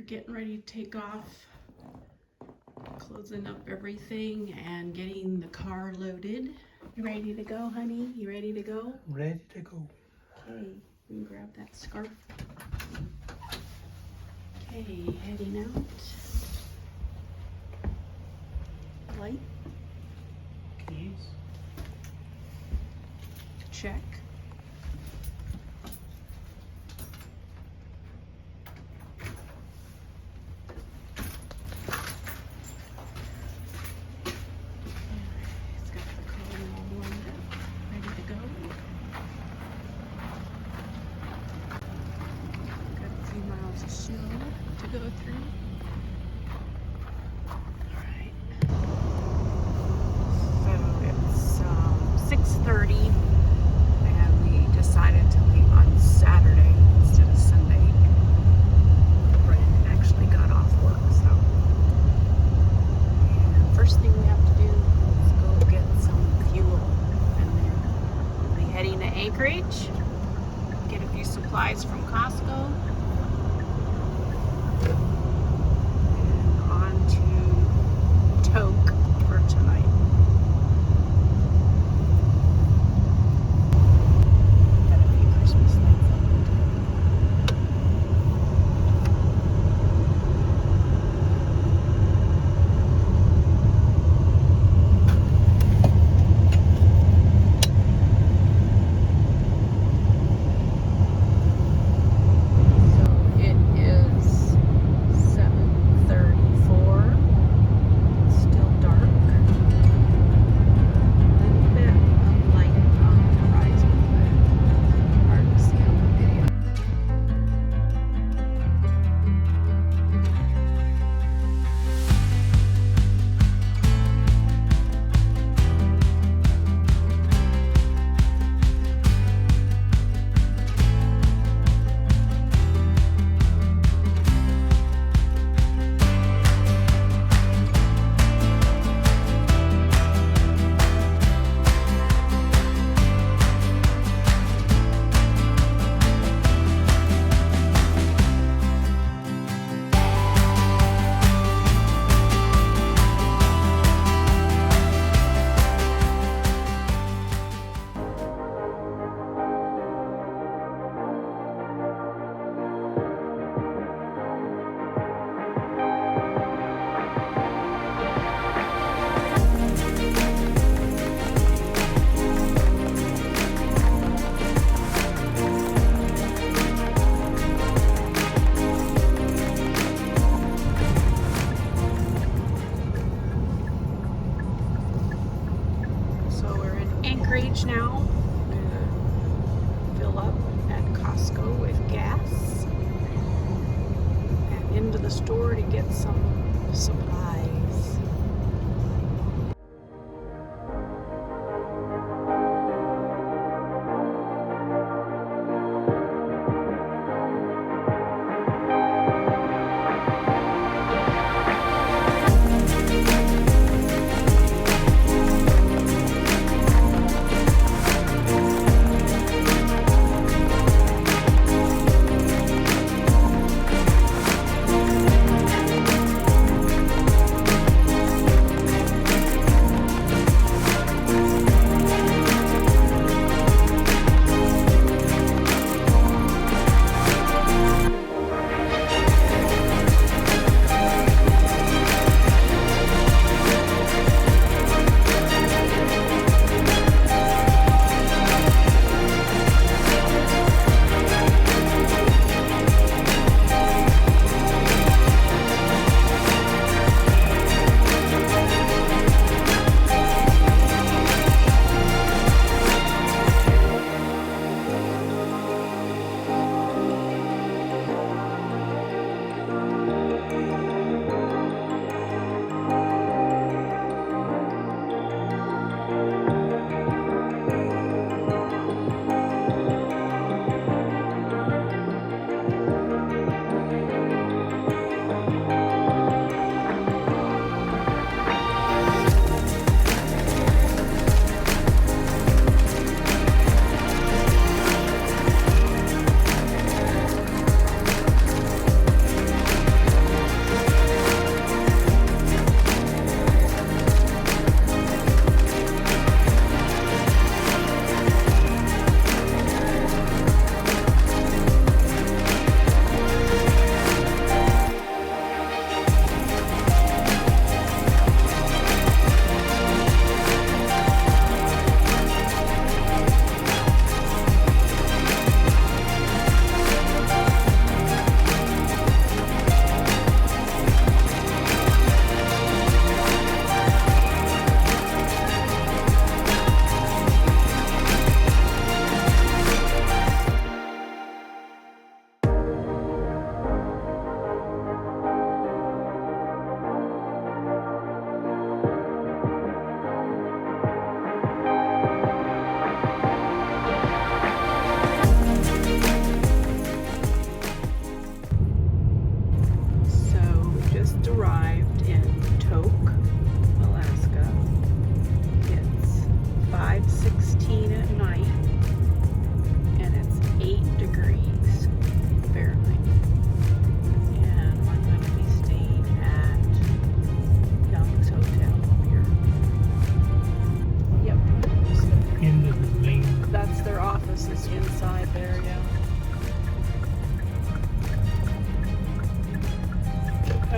We're getting ready to take off, closing up everything and getting the car loaded. You ready to go, honey? You ready to go? Ready to go. Okay, you can grab that scarf. Okay, heading out. Light. Keys. Check. It's got the car all warmed up, ready to go. Got a few miles of snow to go through. Alright. So it's 6:30 and we decided to leave on Saturday instead of Sunday. Brandon actually got off work, so. And first thing we have to do is go get some fuel. And then we'll be heading to Anchorage, get a few supplies from Costco. And on to Toke for tonight. Got a few Christmas lights up. So it is 7:34. It's still dark. A little bit of light on the horizon, but hard to see on the video. So we're in Anchorage now. We're gonna fill up at Costco with gas and into the store to get some supplies.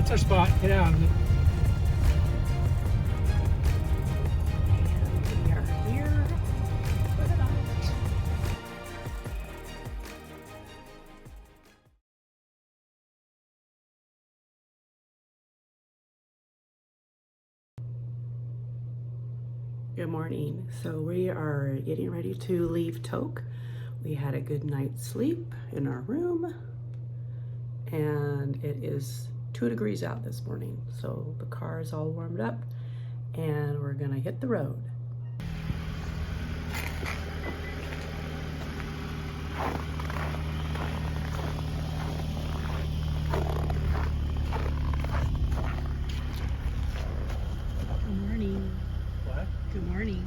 That's our spot. Get out of it. And we are here for the night. Good morning. So we are getting ready to leave Tok. We had a good night's sleep in our room, and it is 2 degrees out this morning. So the car is all warmed up and we're gonna hit the road. Good morning. What? Good morning.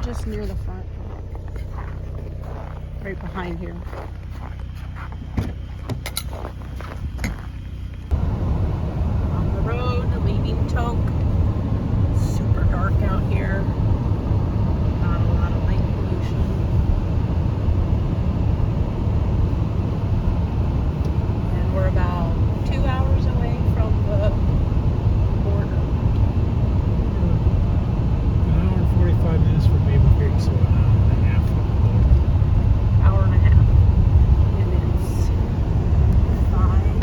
Just near the front, right behind here. On the road, leaving Tok. Super dark out here. Not a lot of light pollution. And we're about 2 hours away from the border. An hour and 45 minutes from Maple Creek, so an hour and a half. Hour and a half. And it's 5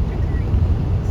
degrees.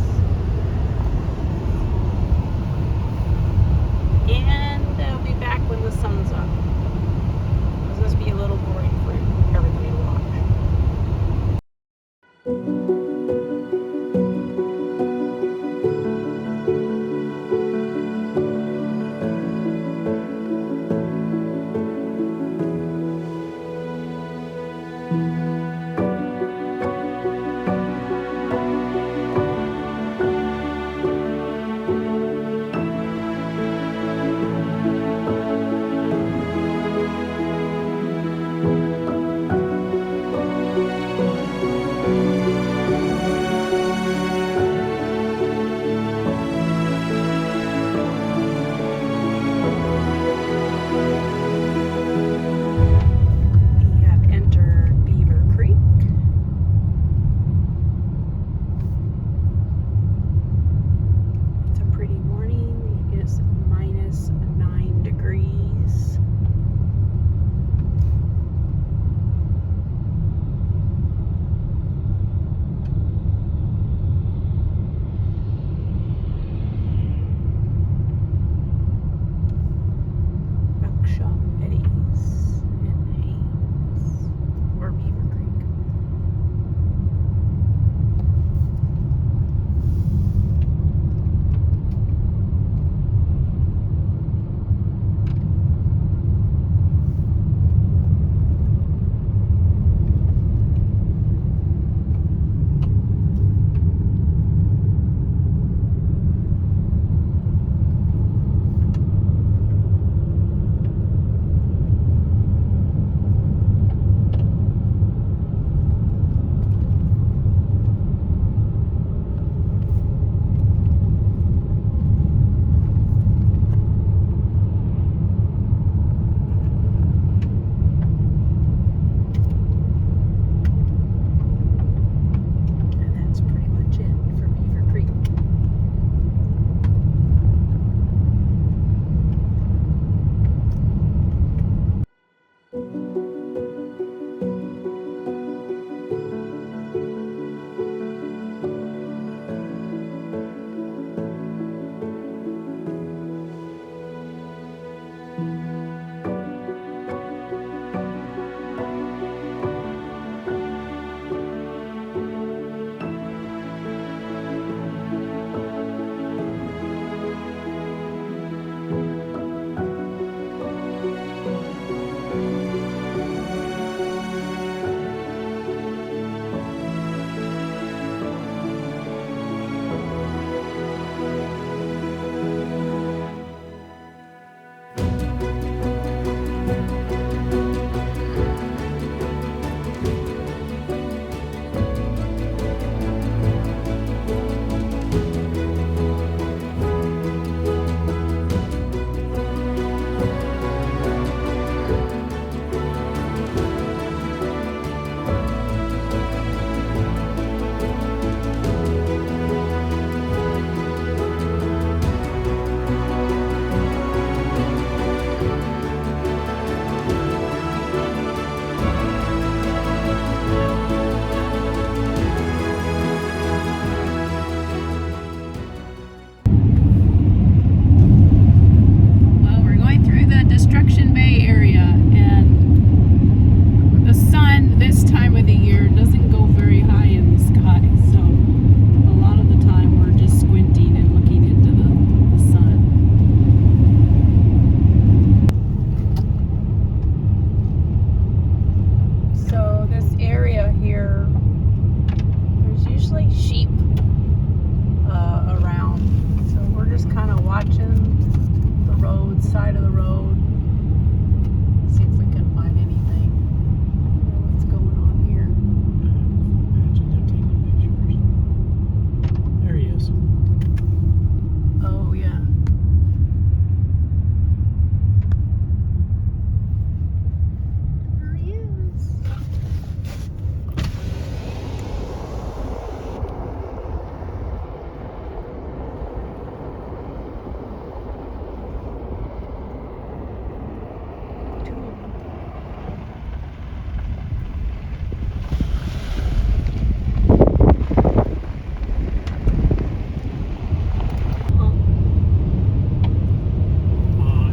watching the road, side of the road. See if we can find anything. What's going on here? Imagine they're taking pictures. There he is. Oh, yeah. There he is.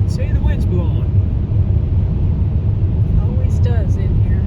Say the wind's blowing. Always does in here.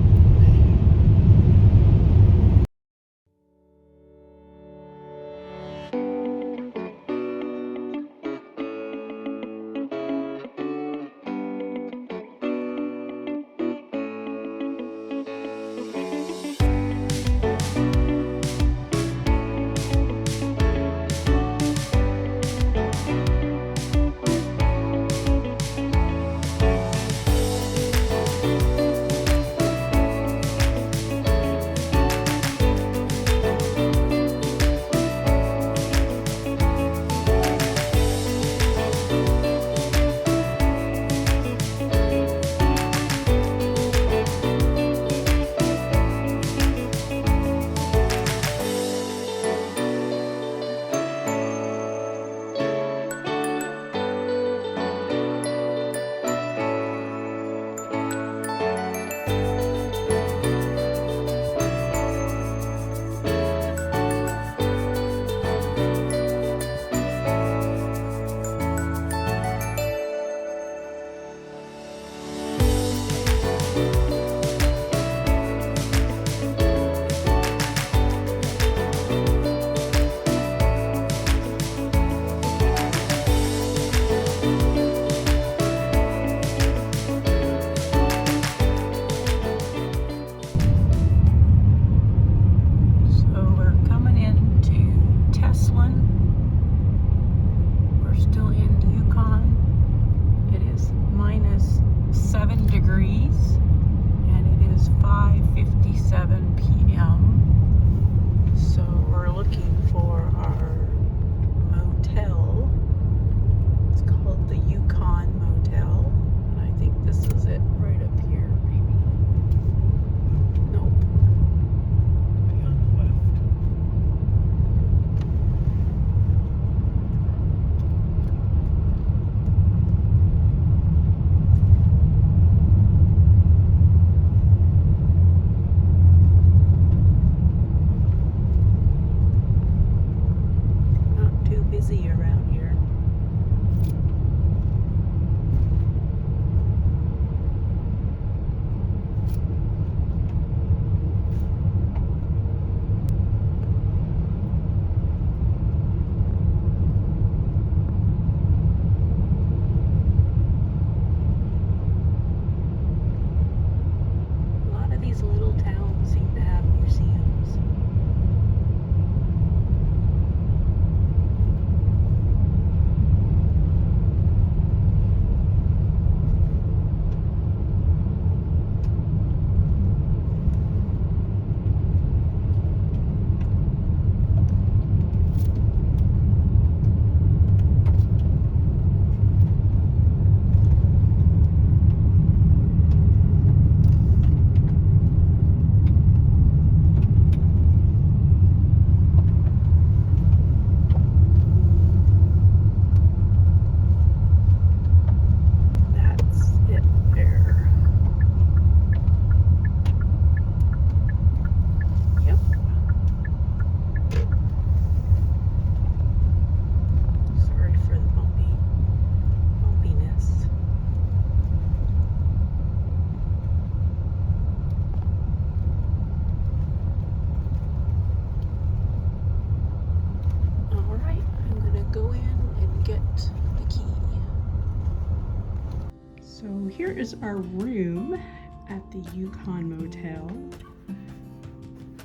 So here is our room at the Yukon Motel.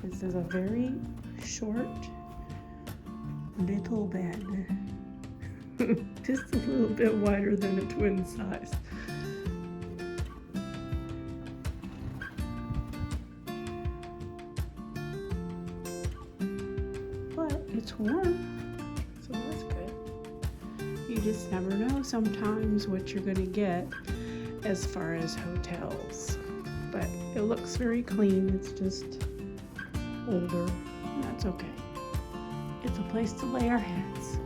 This is a very short little bed. Just a little bit wider than a twin size. But it's warm, so that's good. You just never know sometimes what you're gonna get as far as hotels. But it looks very clean. It's just older, and that's okay. It's a place to lay our heads.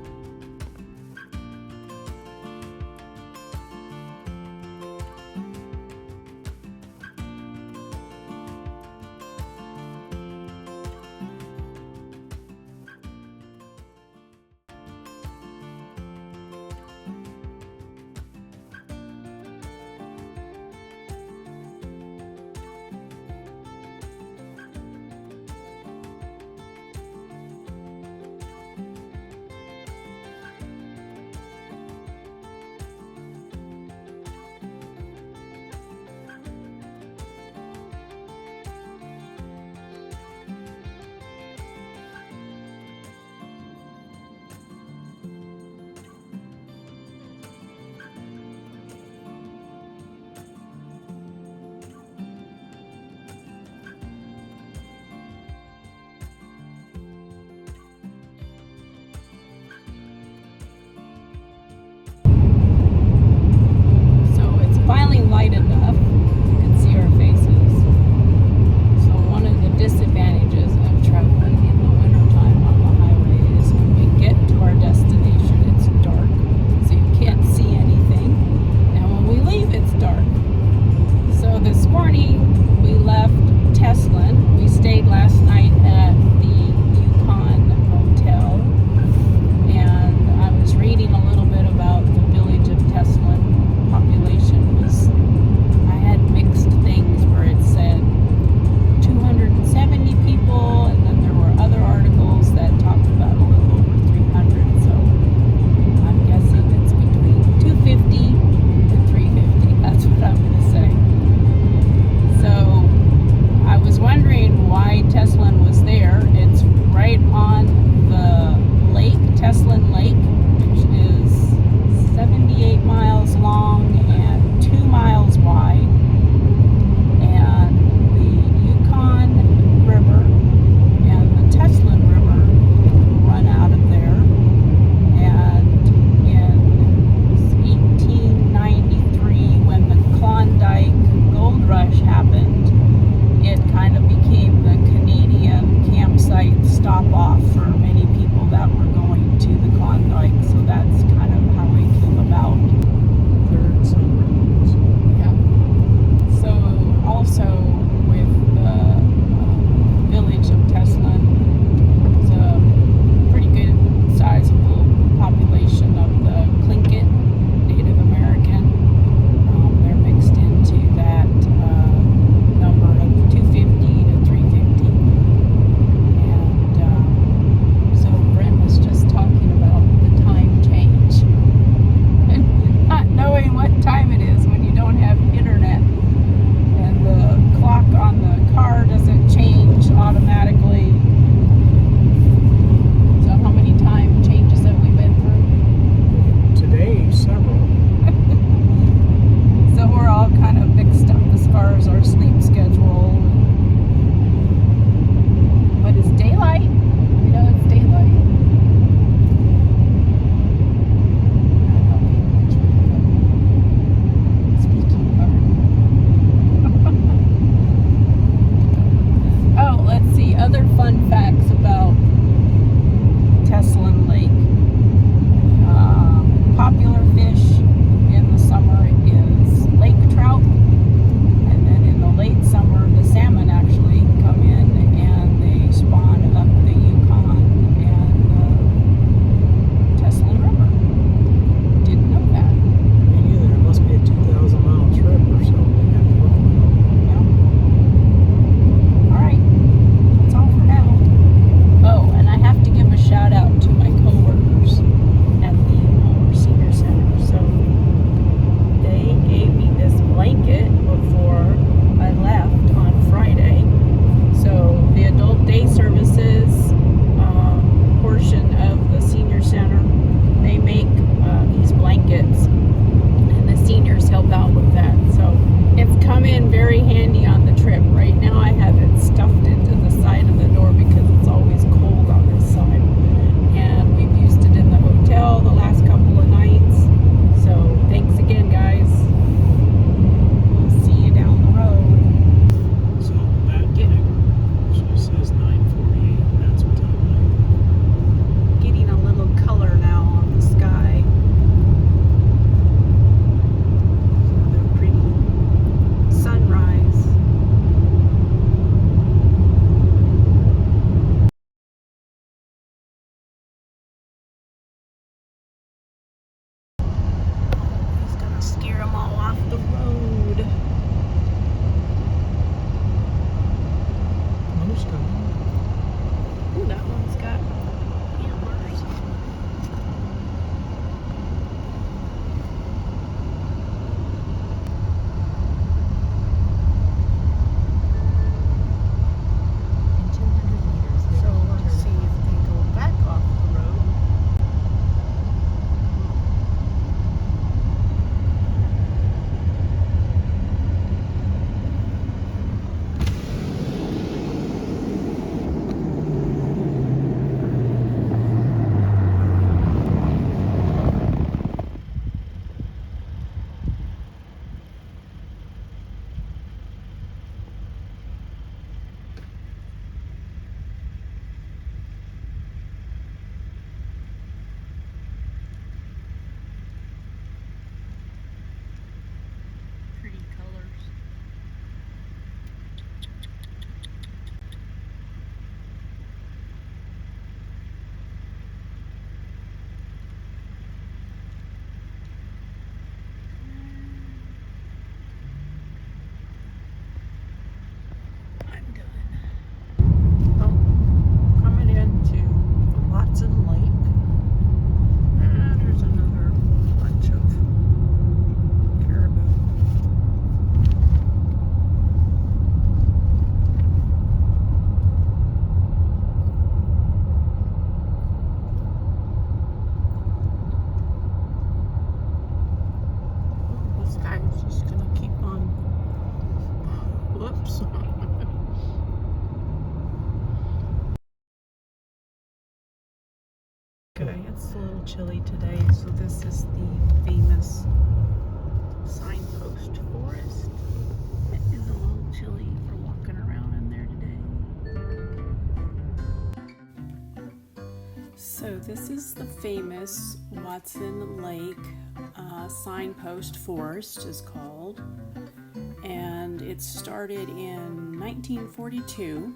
Just gonna keep on. Whoops. Okay, it's a little chilly today, so this is the famous signpost forest. It is a little chilly for walking around in there today. So this is the famous Watson Lake signpost forest is called, and it started in 1942.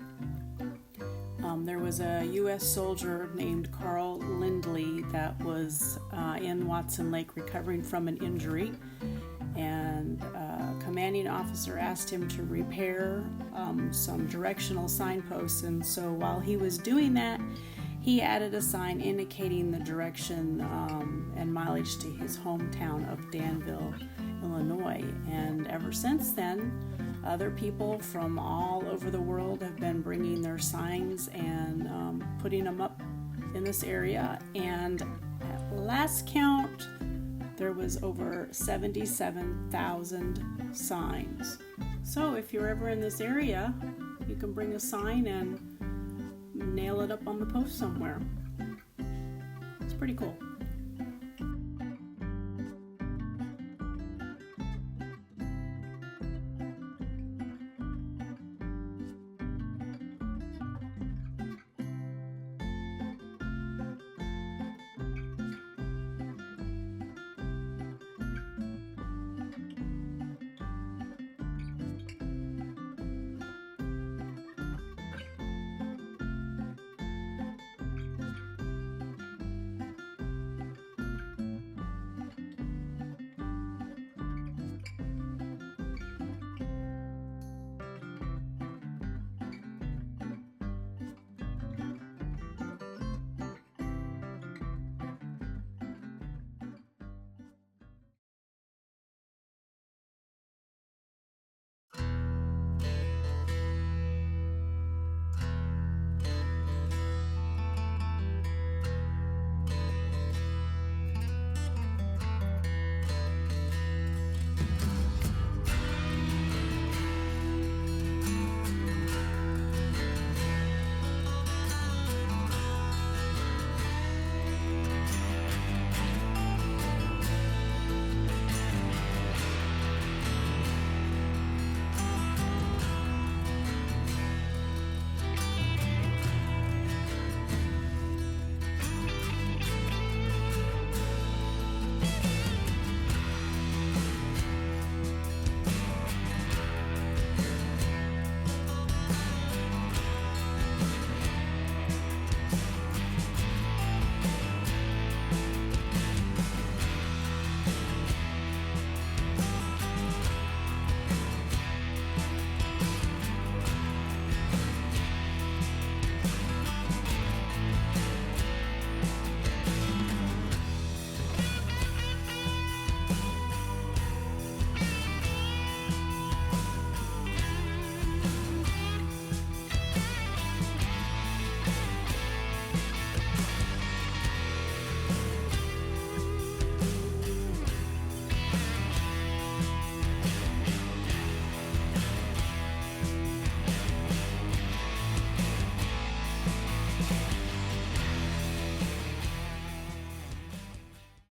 There was a U.S. soldier named Carl Lindley that was in Watson Lake recovering from an injury, and a commanding officer asked him to repair some directional signposts, and so while he was doing that, he added a sign indicating the direction and mileage to his hometown of Danville, Illinois. And ever since then, other people from all over the world have been bringing their signs and putting them up in this area. And at last count, there was over 77,000 signs. So if you're ever in this area, you can bring a sign and nail it up on the post somewhere. It's pretty cool.